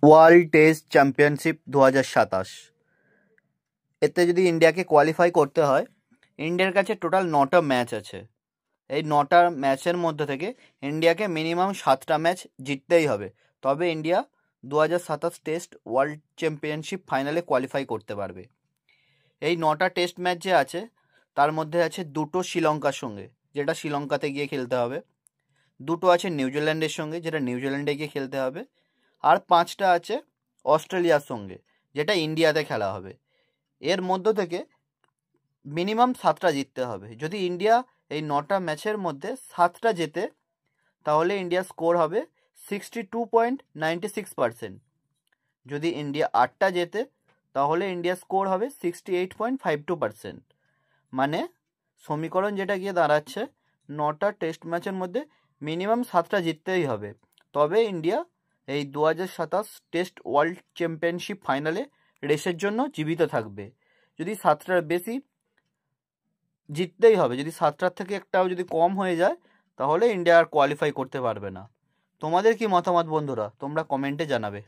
World test championship 2027 এতে যদি ইন্ডিয়াকে কোয়ালিফাই করতে হয়, ইন্ডিয়ার কাছে টোটাল 9টা ম্যাচ আছে। এই 9টা ম্যাচের মধ্যে থেকে ইন্ডিয়াকে মিনিমাম 7টা ম্যাচ জিততেই হবে, তবে ইন্ডিয়া 2027 টেস্ট ওয়ার্ল্ড চ্যাম্পিয়নশিপ ফাইনালে কোয়ালিফাই করতে পারবে। এই 9টা টেস্ট ম্যাচ যে আছে তার মধ্যে আছে 2টো শ্রীলঙ্কার সঙ্গে, যেটা শ্রীলঙ্কাতে গিয়ে খেলতে হবে, 2টো আছে নিউজিল্যান্ডের সঙ্গে, যেটা নিউজিল্যান্ডে গিয়ে খেলতে হবে, আর 5টা আছে অস্ট্রেলিয়ার সঙ্গে, যেটা ইন্ডিয়াতে খেলা হবে। এর মধ্য থেকে মিনিমাম 7টা জিততে হবে। যদি ইন্ডিয়া এই 9টা ম্যাচের মধ্যে 7টা জেতে, তাহলে ইন্ডিয়ার স্কোর হবে 62.96%। যদি ইন্ডিয়া 8টা জেতে, তাহলে ইন্ডিয়ার স্কোর হবে 68.52%। মানে সমীকরণ যেটা গিয়ে দাঁড়াচ্ছে, 9টা টেস্ট ম্যাচের মধ্যে মিনিমাম 7টা জিততেই হবে, তবে ইন্ডিয়া এই 2027 টেস্ট ওয়ার্ল্ড চ্যাম্পিয়নশিপ ফাইনালে রেসের জন্য জীবিত থাকবে। যদি 7টার বেশি জিততেই হবে, যদি 7টার থেকে একটাও যদি কম হয়ে যায়, তাহলে ইন্ডিয়া আর কোয়ালিফাই করতে পারবে না। তোমাদের কি মতামত বন্ধুরা? তোমরা কমেন্টে জানাবে।